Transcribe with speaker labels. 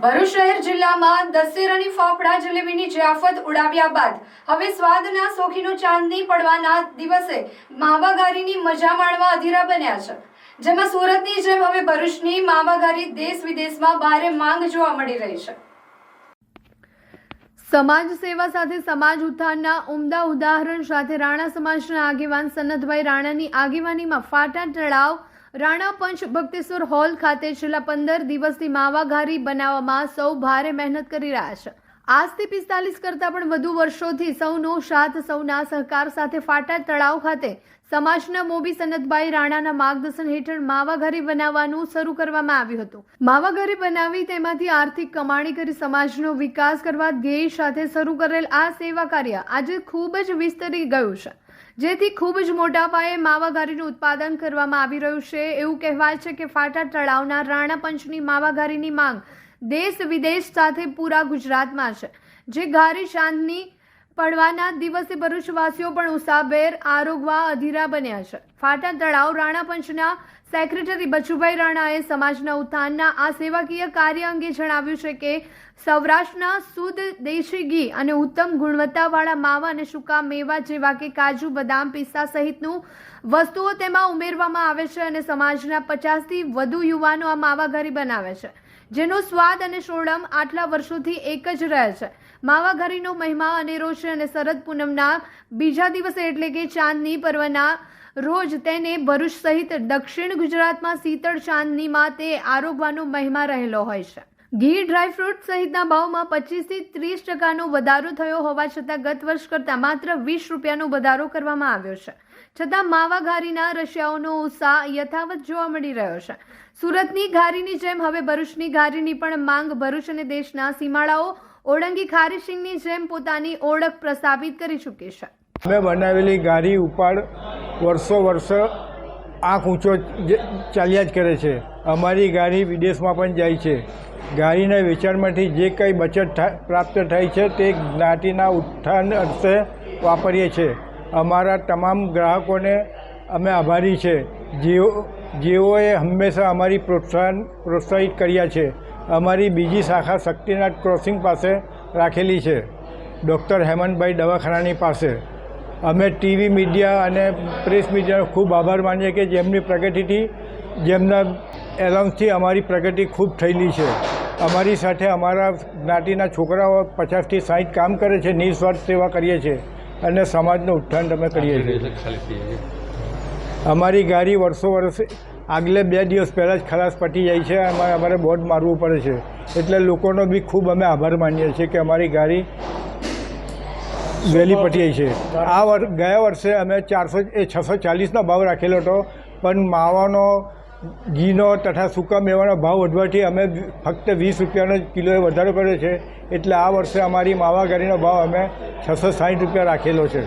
Speaker 1: ભરૂચ શહેર જિલ્લામાં દશેરાની ફાફડા જલેબીની જયાફત ઉડાવ્યા બાદ હવે સ્વાદના શોખીનો ચાંદની પડવાના દિવસે માવાઘારીની મજા માણવા અધીરા બન્યા છે। જેમાં સુરતની જેમ હવે ભરૂચની માવાઘારી દેશ વિદેશમાં ભારે માંગ જોવા મળી રહી છે। સમાજ સેવા સાથે સમાજ ઉત્થાનના ઉમદા ઉદાહરણ સાથે રાણા સમાજના આગેવાન સનતભાઈ રાણાની આગેવાનીમાં ફાટા તળાવ રાણા પંચ ભક્તેશ્વર હોલ ખાતે છેલ્લા 15 દિવસથી માવાઘારી બનાવવામાં સૌ ભારે મહેનત કરી રહ્યા છે। આજથી 45 કરતાં પણ વધુ વર્ષોથી સૌનો સાથ સૌના સહકાર સાથે ફાટા તળાવ ખાતે સમાજના મોભી સનતભાઈ રાણાના માર્ગદર્શન હેઠળ માવાઘારી બનાવવાનું શરૂ કરવામાં આવ્યું હતું। માવાઘારી બનાવી તેમાંથી આર્થિક કમાણી કરી સમાજનો વિકાસ કરવા ધ્યેય સાથે શરૂ કરેલ આ સેવા કાર્ય આજે ખૂબ જ વિસ્તરી ગયું છે, જેથી ખૂબ જ મોટા પાયે માવાઘારીનું ઉત્પાદન કરવામાં આવી રહ્યું છે। એવું કહેવાય છે કે ફાટા તળાવના રાણા પંચની માવાઘારીની માંગ દેશ વિદેશ સાથે પૂરા ગુજરાતમાં છે, જે ઘારી ચાંદની પડવાના દિવસે ભરૂચવાસીઓ પણ ઉત્સાહભેર આરોગવા અધીરા બન્યા છે। ફાટા તળાવ રાણા પંચના સેક્રેટરી બચુભાઈ રાણાએ સમાજના ઉત્થાનના આ સેવાકીય કાર્ય અંગે જણાવ્યું છે કે સૌરાષ્ટ્રના શુદ્ધ દેશી ઘી અને ઉત્તમ ગુણવત્તાવાળા માવા અને સૂકા મેવા જેવા કે કાજુ, બદામ, પિસ્તા સહિતનું વસ્તુઓ તેમાં ઉમેરવામાં આવે છે અને સમાજના 50થી વધુ યુવાનો આ માવાઘારી બનાવે છે, જેનો સ્વાદ અને સોડમ આટલા વર્ષોથી એક જ રહે છે। માવાઘારીનો મહિમા અનેરો છે અને શરદ પૂનમના બીજા દિવસે એટલે કે ચાંદની પર્વના રોજ તેને ભરૂચ સહિત દક્ષિણ ગુજરાતમાં શીતળ ચાંદનીમાં તે આરોગવાનો મહિમા રહેલો હોય છે। ઘી, ડ્રાયફ્રૂટ સહિતના ભાવમાં 25થી 30% વધારો થયો હોવા છતાં ગત વર્ષ કરતાં માત્ર 20 રૂપિયાનો વધારો કરવામાં આવ્યો છે, છતાં માવાઘારીના રશિયાઓનો ઉત્સાહ યથાવત જોવા મળી રહ્યો છે। સુરતની ઘારીની જેમ હવે ભરૂચની ઘારીની પણ માંગ ભરૂચ અને દેશના સીમાડાઓ ઓળંગી ખારી સિંગની જેમ પોતાની ઓળખ પ્રસ્થાપિત કરી ચૂકી છે।
Speaker 2: અમે બનાવેલી ઘારી ઉપાડ વર્ષો આંખ ઊંચો ચાલ્યા જ કરે છે। અમારી ઘારી વિદેશમાં પણ જાય છે। ઘારીના વેચાણમાંથી જે કંઈ બચત પ્રાપ્ત થાય છે તે જ્ઞાતિના ઉત્થાન અર્થે વાપરીએ છીએ। અમારા તમામ ગ્રાહકોને અમે આભારી છે, જેઓએ હંમેશા અમારી પ્રોત્સાહિત કર્યા છે। અમારી બીજી શાખા શક્તિનાથ ક્રોસિંગ પાસે રાખેલી છે, ડૉક્ટર હેમંતભાઈ દવાખાનાની પાસે। અમે ટીવી મીડિયા અને પ્રેસ મીડિયાનો ખૂબ આભાર માનીએ કે જેમની પ્રગતિથી, જેમના એલાઉન્સથી અમારી પ્રગતિ ખૂબ થયેલી છે। અમારી સાથે અમારા જ્ઞાતિના છોકરાઓ 50થી 60 કામ કરે છે, નિસ્વાર્થ સેવા કરીએ છીએ અને સમાજનું ઉત્થાન અમે કરીએ છીએ। અમારી ગાડી વર્ષે આગલે 2 દિવસ પહેલાં જ ખલાસ પતી જાય છે। અમારે બોર્ડ મારવું પડે છે, એટલે લોકોનો બી ખૂબ અમે આભાર માનીએ છીએ કે અમારી ગાડી વહેલી પતી જાય છે। ગયા વર્ષે અમે 640નો ભાવ રાખેલો હતો, પણ માવાનો, ઘીનો તથા સૂકા મેવાનો ભાવ વધવાથી અમે ફક્ત 20 રૂપિયાનો કિલોએ વધારો કર્યો છે, એટલે આ વર્ષે અમારી માવાઘારીનો ભાવ અમે 660 રૂપિયા રાખેલો છે।